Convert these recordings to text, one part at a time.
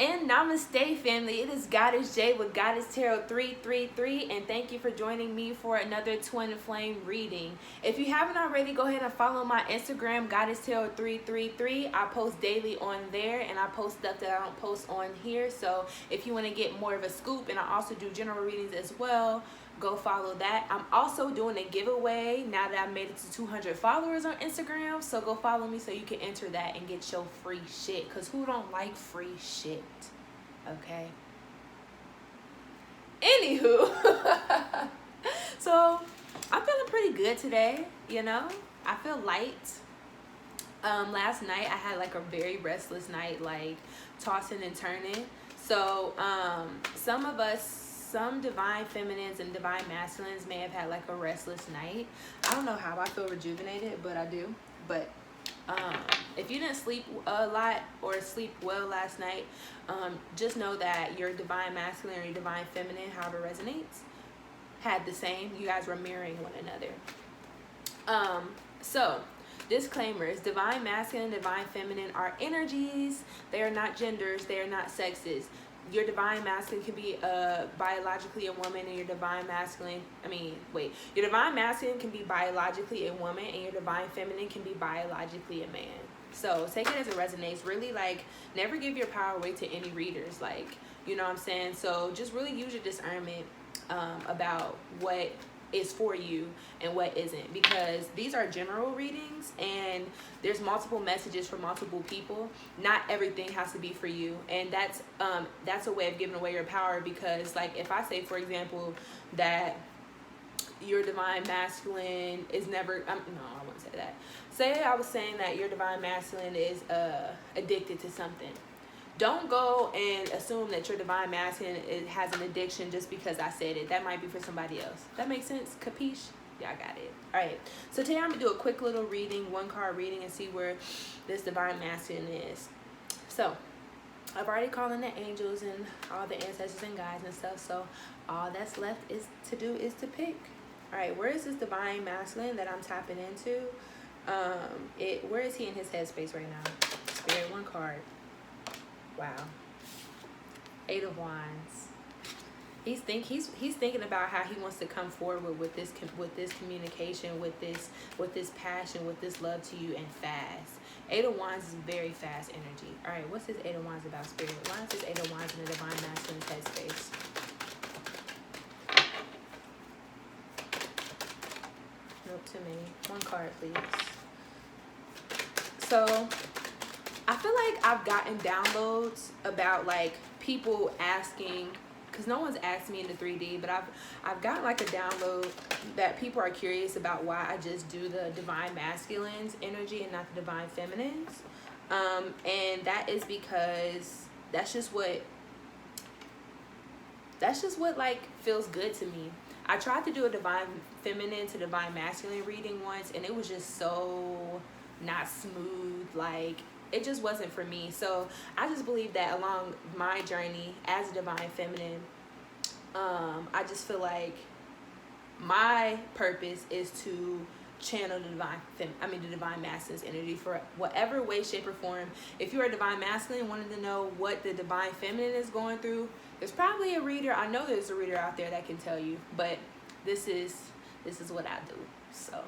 And Namaste, family. It is Goddess Jay with Goddess Tarot 333, and thank you for joining me for another Twin Flame reading. If you haven't already, go ahead and follow my Instagram, Goddess Tarot 333. I post daily on there, and I post stuff that I don't post on here. So if you want to get more of a scoop, and I also do general readings as well, go follow that. I'm also doing a giveaway now that I've made it to 200 followers on Instagram. So go follow me so you can enter that and get your free shit. Because who don't like free shit? Okay. Anywho. So I'm feeling pretty good today, you know. I feel light. Last night I had like a very restless night, like tossing and turning. So some divine feminines and divine masculines may have had like a restless night. I don't know how I feel rejuvenated, but I do. But if you didn't sleep a lot or sleep well last night, just know that your divine masculine or your divine feminine, however it resonates, had the same. You guys were mirroring one another. So disclaimers: divine masculine and divine feminine are energies. They are not genders. They are not sexes. Your divine masculine can be biologically a woman, and your divine masculine, your divine masculine can be biologically a woman, and your divine feminine can be biologically a man. So take it as it resonates. Really, like, never give your power away to any readers, like, you know what I'm saying? So just really use your discernment about what is for you and what isn't, because these are general readings and there's multiple messages for multiple people. Not everything has to be for you, and that's a way of giving away your power. Because, like, if I say, for example, that your divine masculine is never no, I wouldn't say that. Say I was saying that your divine masculine is addicted to something. Don't go and assume that your divine masculine has an addiction just because I said it. That might be for somebody else. That makes sense? Capiche? Y'all got it. All right. So today I'm going to do a quick little reading, one card reading, and see where this divine masculine is. So I've already called in the angels and all the ancestors and guides and stuff. So all that's left to pick. All right. Where is this divine masculine that I'm tapping into? Where is he in his headspace right now? Spirit, one card. Wow. 8 of Wands. He's thinking about how he wants to come forward with this communication, with this passion, with this love to you, and fast. 8 of Wands is very fast energy. All right, what's this 8 of Wands about, Spirit? Why is this 8 of Wands in the divine masculine headspace? Nope, too many. One card, please. So I feel like I've gotten downloads about, like, people asking, because no one's asked me in the 3D, but I've gotten like a download that people are curious about why I just do the divine masculine's energy and not the divine feminine's. And that is because that's just what like feels good to me. I tried to do a divine feminine to divine masculine reading once, and it was just so not smooth. Like, it just wasn't for me. So I just believe that along my journey as a divine feminine, I just feel like my purpose is to channel the divine masculine's energy for whatever way, shape, or form. If you're a divine masculine wanting to know what the divine feminine is going through, there's probably a reader. I know there's a reader out there that can tell you, but this is what I do. So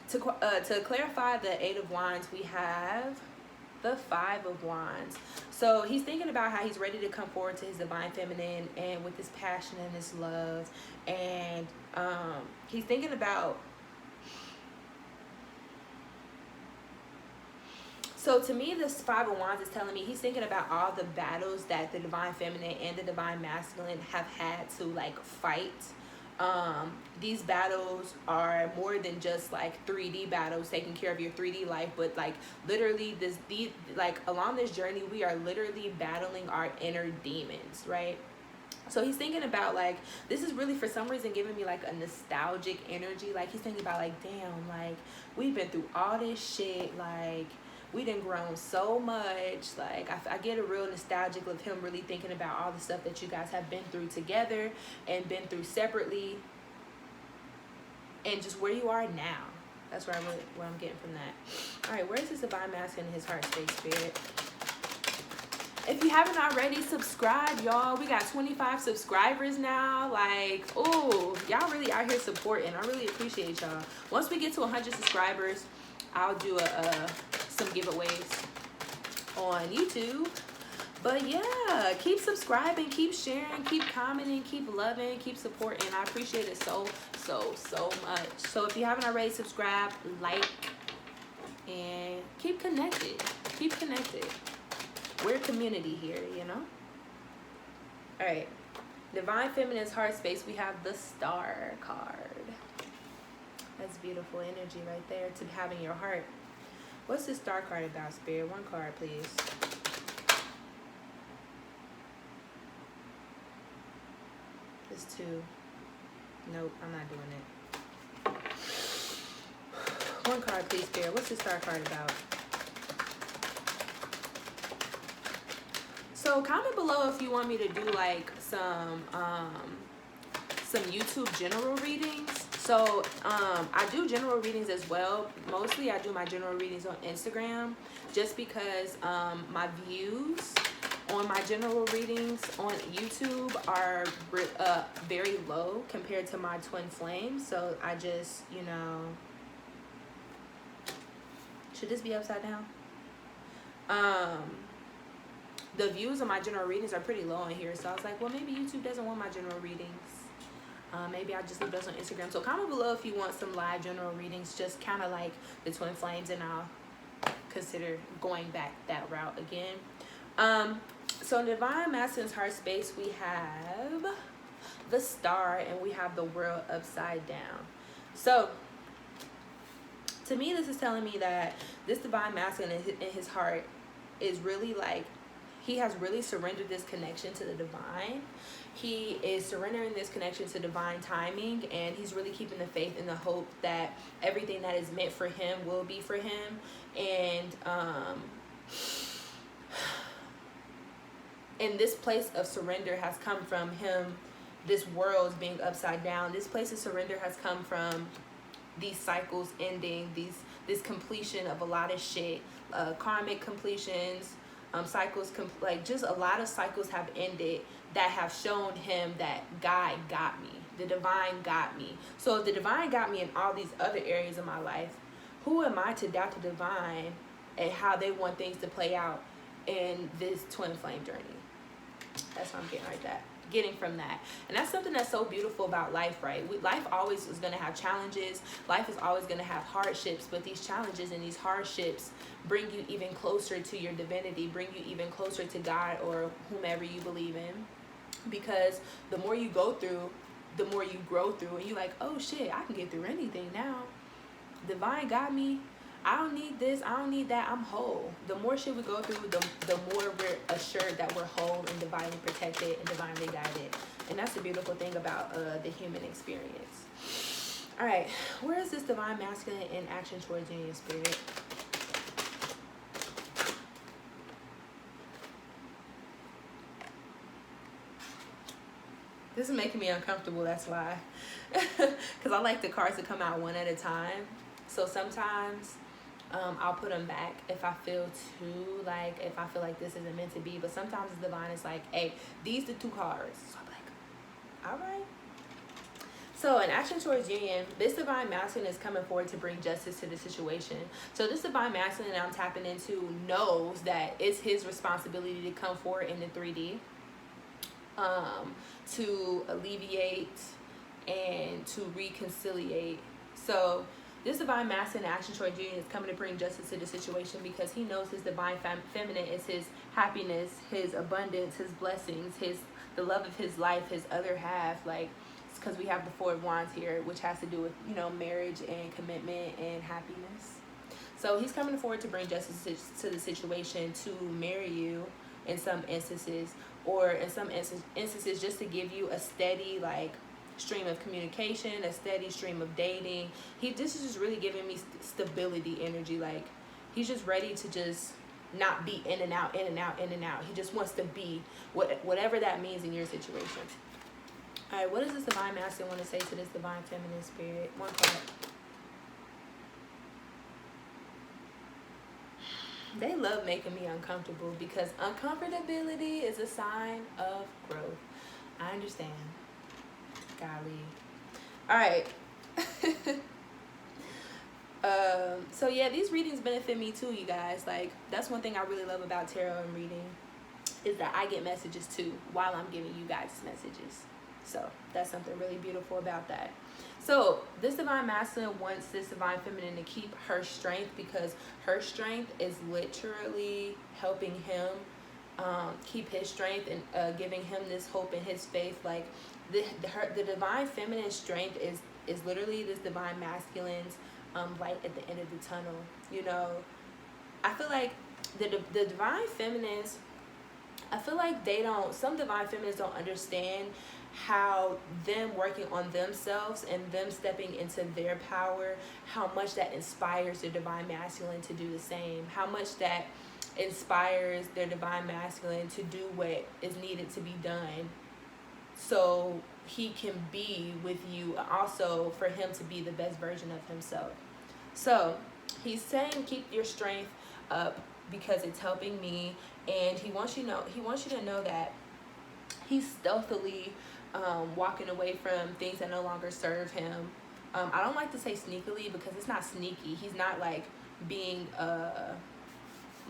to clarify the 8 of Wands, we have the 5 of Wands. So he's thinking about how he's ready to come forward to his divine feminine and with this passion and this love. And he's thinking about... So to me, this 5 of Wands is telling me he's thinking about all the battles that the divine feminine and the divine masculine have had to, like, fight. These battles are more than just like 3D battles, taking care of your 3D life, but like literally along this journey, we are literally battling our inner demons, right? So he's thinking about, like, this is really for some reason giving me like a nostalgic energy. Like, he's thinking about, like, damn, like, we've been through all this shit, like, we done grown so much. Like, I get a real nostalgic of him really thinking about all the stuff that you guys have been through together and been through separately, and just where you are now. That's where I'm getting from that. All right, where is this divine masculine in his heart space, Spirit? if you haven't already, subscribe, y'all. We got 25 subscribers now. Like, oh, y'all really out here supporting. I really appreciate y'all. Once we get to 100 subscribers, I'll do some giveaways on YouTube. But yeah, keep subscribing, keep sharing, keep commenting, keep loving, keep supporting. I appreciate it so much. So if you haven't already, subscribe, like, and keep connected. Keep connected. We're a community here, you know? All right. Divine Feminine's heart space, we have the Star card. That's beautiful energy right there to having your heart. What's this Star card about, Spirit? One card, please. This two. Nope, I'm not doing it. One card, please, Spirit. What's this Star card about? So comment below if you want me to do like some YouTube general readings. So I do general readings as well. Mostly I do my general readings on Instagram just because my views on my general readings on YouTube are very low compared to my twin flames. So I just, you know, should this be upside down? The views on my general readings are pretty low in here. So I was like, well, maybe YouTube doesn't want my general readings. Maybe I'll just leave those on Instagram. So comment below if you want some live general readings, just kind of like the twin flames, and I'll consider going back that route again. So in Divine Masculine's heart space, we have the Star and we have the World upside down. So to me, this is telling me that this Divine Masculine in his heart is really like, he has really surrendered this connection to the divine. He is surrendering this connection to divine timing, and he's really keeping the faith and the hope that everything that is meant for him will be for him. And this place of surrender has come from him, this world being upside down. This place of surrender has come from these cycles ending, this completion of a lot of shit, karmic completions, cycles, like just a lot of cycles have ended that have shown him that God got me, the divine got me. So if the divine got me in all these other areas of my life, who am I to doubt the divine and how they want things to play out in this twin flame journey? That's what I'm getting from that. And that's something that's so beautiful about life, right? Life always is going to have challenges. Life is always going to have hardships, but these challenges and these hardships bring you even closer to your divinity, bring you even closer to God or whomever you believe in. Because the more you go through, the more you grow through, and you're like, oh shit, I can get through anything now. Divine got me. I don't need this, I don't need that, I'm whole. The more shit we go through, the more we're assured that we're whole and divinely protected and divinely guided. And that's the beautiful thing about the human experience. All right, where is this divine masculine in action towards union, Spirit? This is making me uncomfortable, that's why. Because I like the cards to come out one at a time. So sometimes I'll put them back if I feel like this isn't meant to be. But sometimes the divine is like, hey, these are the two cards. So I'm like, all right. So in action towards union, this divine masculine is coming forward to bring justice to the situation. So this divine masculine that I'm tapping into knows that it's his responsibility to come forward in the 3D to alleviate and to reconciliate. So this divine masculine action towards union is coming to bring justice to the situation because he knows his divine feminine is his happiness, his abundance, his blessings, the love of his life, his other half. Like, because we have the Four of Wands here, which has to do with, you know, marriage and commitment and happiness. So he's coming forward to bring justice to the situation, to marry you in some instances, or in some instances just to give you a steady, like, stream of communication, a steady stream of dating. This is just really giving me stability energy. Like, he's just ready to just not be in and out, in and out, in and out. He just wants to be whatever that means in your situation. All right, what does this divine masculine want to say to this divine feminine spirit? One card. They love making me uncomfortable because uncomfortability is a sign of growth. I understand. Golly. All right. So yeah, these readings benefit me too, you guys. Like, that's one thing I really love about tarot and reading, is that I get messages too while I'm giving you guys messages. So that's something really beautiful about that. So this divine masculine wants this divine feminine to keep her strength, because her strength is literally helping him keep his strength and giving him this hope and his faith. Like the divine feminine strength is literally this divine masculine's light at the end of the tunnel. You know, I feel like the divine feminines, I feel like some divine feminines don't understand how them working on themselves and them stepping into their power, how much that inspires the divine masculine to do the same, how much that inspires their divine masculine to do what is needed to be done so he can be with you, also for him to be the best version of himself. So he's saying keep your strength up because it's helping me, and he wants you to know that he's stealthily walking away from things that no longer serve him. I don't like to say sneakily because it's not sneaky. He's not like being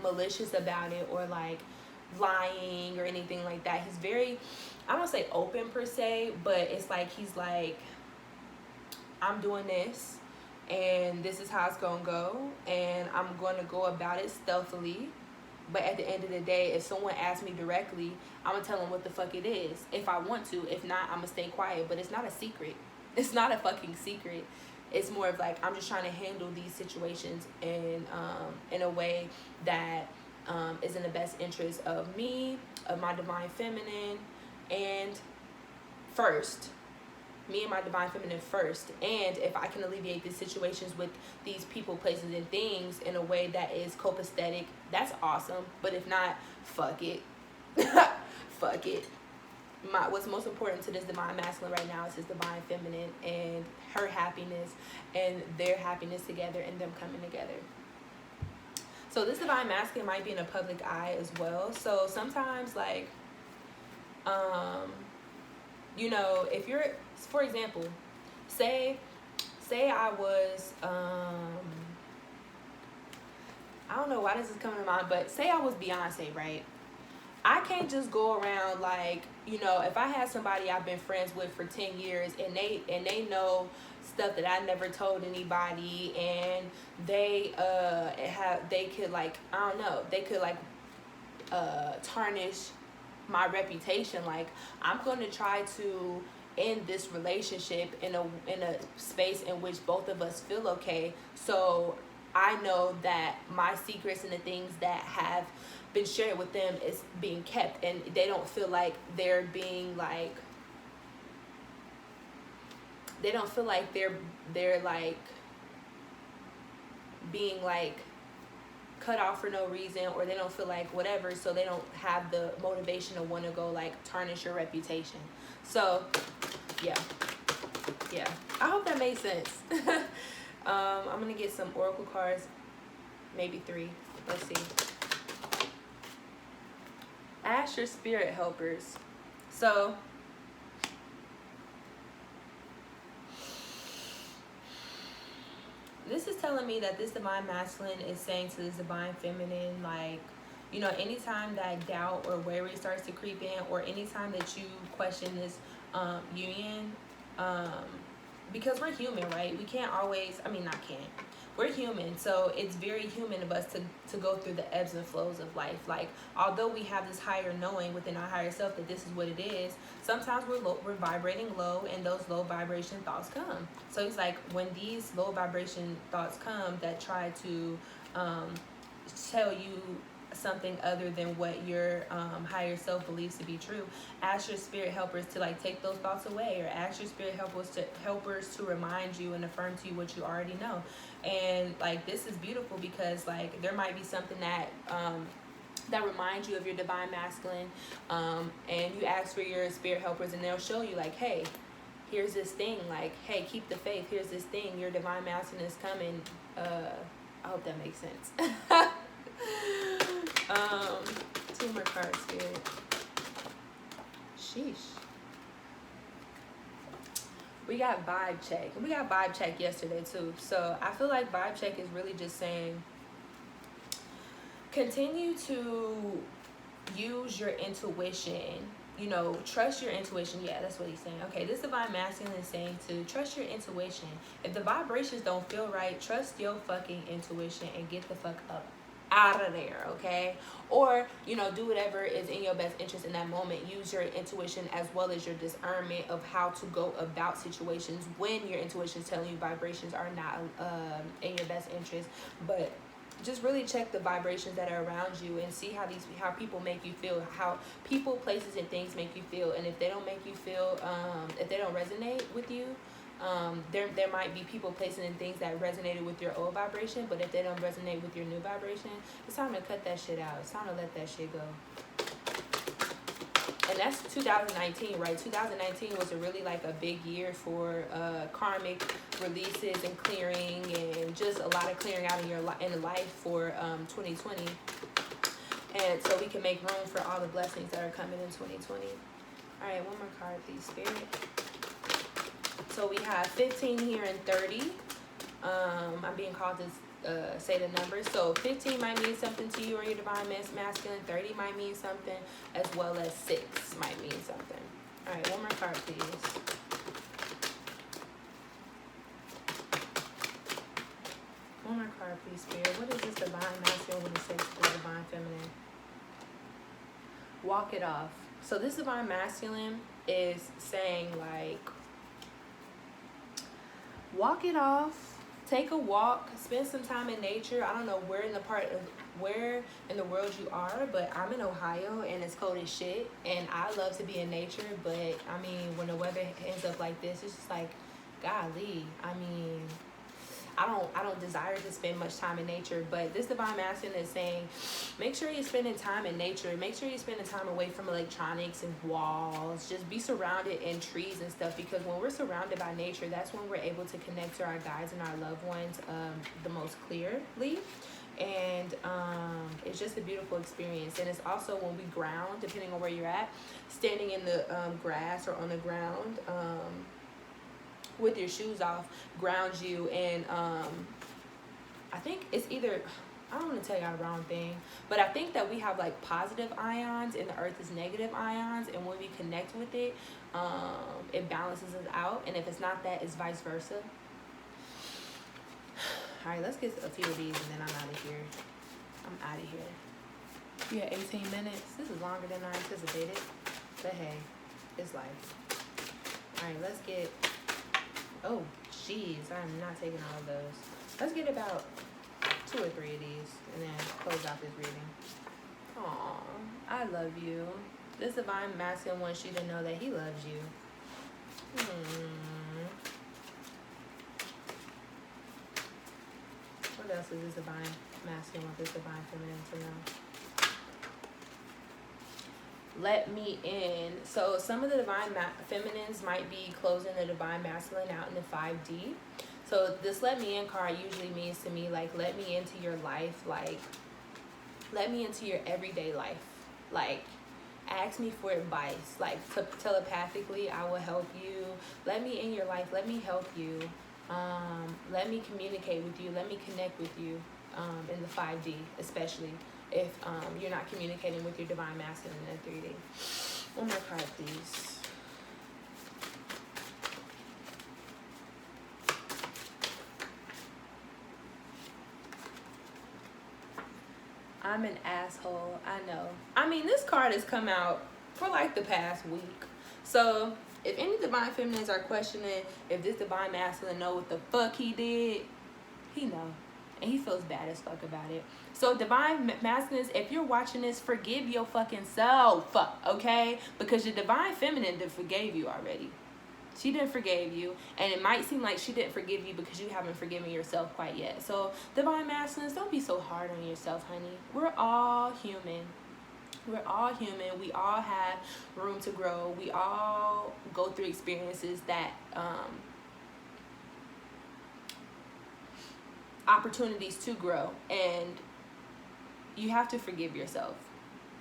malicious about it or like lying or anything like that. He's very, I don't say open per se, but it's like he's like, I'm doing this and this is how it's gonna go, and I'm gonna go about it stealthily. But at the end of the day, if someone asks me directly, I'm going to tell them what the fuck it is if I want to. If not, I'm going to stay quiet. But it's not a secret. It's not a fucking secret. It's more of like, I'm just trying to handle these situations in a way that is in the best interest of me, of my divine feminine, and first. Me and my divine feminine first. And if I can alleviate these situations with these people, places, and things in a way that is copacetic, that's awesome. But if not, fuck it. Fuck it. What's most important to this divine masculine right now is his divine feminine and her happiness and their happiness together and them coming together. So this divine masculine might be in a public eye as well. So sometimes, like, you know, if you're, for example, say I was, I don't know why this is coming to mind, but say I was Beyonce, right? I can't just go around like, you know, if I had somebody I've been friends with for 10 years and they know stuff that I never told anybody, and they could like, I don't know, they could like tarnish my reputation. Like, I'm going to try to end this relationship in a space in which both of us feel okay, so I know that my secrets and the things that have been shared with them is being kept, and they don't feel like they're being like, they don't feel like they're like being like cut off for no reason, or they don't feel like whatever, so they don't have the motivation to want to go like tarnish your reputation. So yeah, I hope that made sense. I'm gonna get some oracle cards, maybe 3. Let's see. Ask your spirit helpers. So this is telling me that this divine masculine is saying to this divine feminine, like, you know, anytime that doubt or worry starts to creep in, or anytime that you question this union, because we're human, right? We can't always, I mean, not can't. We're human, so it's very human of us to go through the ebbs and flows of life. Like, although we have this higher knowing within our higher self that this is what it is, sometimes we're vibrating low, and those low vibration thoughts come. So it's like, when these low vibration thoughts come that try to tell you something other than what your higher self believes to be true, ask your spirit helpers to like take those thoughts away, or ask your spirit helpers to remind you and affirm to you what you already know. And like, this is beautiful because like, there might be something that that reminds you of your divine masculine, and you ask for your spirit helpers, and they'll show you like, hey, here's this thing, like, hey, keep the faith, here's this thing, your divine masculine is coming. I hope that makes sense. Two more cards, Spirit. Sheesh. We got vibe check. We got vibe check yesterday too. So I feel like vibe check is really just saying continue to use your intuition. You know, trust your intuition. Yeah, that's what he's saying. Okay, this divine masculine is saying to trust your intuition. If the vibrations don't feel right, trust your fucking intuition and get the fuck up out of there, okay? Or, you know, do whatever is in your best interest in that moment. Use your intuition as well as your discernment of how to go about situations when your intuition is telling you vibrations are not in your best interest. But just really check the vibrations that are around you and see how people make you feel, how people, places, and things make you feel. And if they don't make you feel, if they don't resonate with you, there might be people, places, and things that resonated with your old vibration, but if they don't resonate with your new vibration, it's time to cut that shit out. It's time to let that shit go. And that's 2019, right? 2019 was really like a big year for karmic releases and clearing, and just a lot of clearing out in life for 2020. And so we can make room for all the blessings that are coming in 2020. All right, one more card, please, Spirit. So we have 15 here and 30. I'm being called to say the numbers. So 15 might mean something to you or your divine masculine. 30 might mean something, as well as 6 might mean something. All right, one more card, please. One more card, please, Spirit. What is this divine masculine when it says for divine feminine? Walk it off. So this divine masculine is saying, like, walk it off. Take a walk, spend some time in nature. I don't know where in the world you are, but I'm in Ohio and it's cold as shit. And I love to be in nature, but I mean, when the weather ends up like this, it's just like, golly. I mean, I don't desire to spend much time in nature, but this divine masculine is saying, make sure you're spending time in nature. Make sure you're spending time away from electronics and walls. Just be surrounded in trees and stuff, because when we're surrounded by nature, that's when we're able to connect to our guides and our loved ones the most clearly. And it's just a beautiful experience. And it's also when we ground, depending on where you're at, standing in the grass or on the ground, with your shoes off, grounds you. And I think it's either, I don't want to tell y'all the wrong thing, but I think that we have like positive ions and the earth is negative ions, and when we connect with it, it balances us out. And if it's not that, it's vice versa. All right, let's get a few of these and then I'm out of here. We had 18 minutes. This is longer than I anticipated, but hey, it's life. All right, let's get, oh, jeez, I'm not taking all of those. Let's get about 2 or 3 of these and then close out this reading. Aw, I love you. This divine masculine wants you to know that he loves you. What else is this divine masculine want this divine feminine to know? Let me in. So some of the divine feminines might be closing the divine masculine out in the 5D. So this let me in card usually means to me, like, let me into your life, like, let me into your everyday life. Like, ask me for advice. Like, telepathically, I will help you. Let me in your life. Let me help you. Let me communicate with you. Let me connect with you in the 5D, especially if you're not communicating with your divine masculine in the 3D. One more card, please. I'm an asshole. I know. I mean, this card has come out for like the past week. So if any divine feminines are questioning if this divine masculine know what the fuck he did, he know. And he feels bad as fuck about it. So divine masculines, if you're watching this, forgive your fucking self, okay? Because your divine feminine forgave you already. She didn't forgive you, and it might seem like she didn't forgive you because you haven't forgiven yourself quite yet. So divine masculines, don't be so hard on yourself, honey. We're all human. We're all human. We all have room to grow. We all go through experiences that opportunities to grow. And you have to forgive yourself,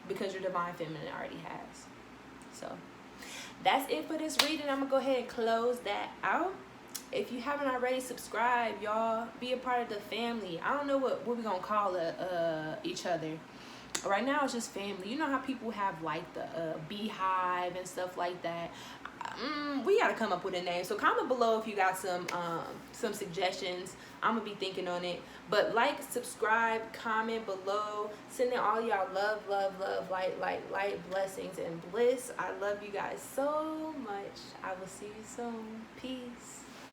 because your divine feminine already has. So that's it for this reading. I'm gonna go ahead and close that out. If you haven't already, subscribe, y'all. Be a part of the family. I don't know what we're gonna call each other. Right now it's just family. You know how people have like the beehive and stuff like that. We gotta come up with a name. So comment below if you got some suggestions. I'm gonna be thinking on it. But like, subscribe, comment below. Sending all y'all love, light, blessings, and bliss. I love you guys so much. I will see you soon. Peace.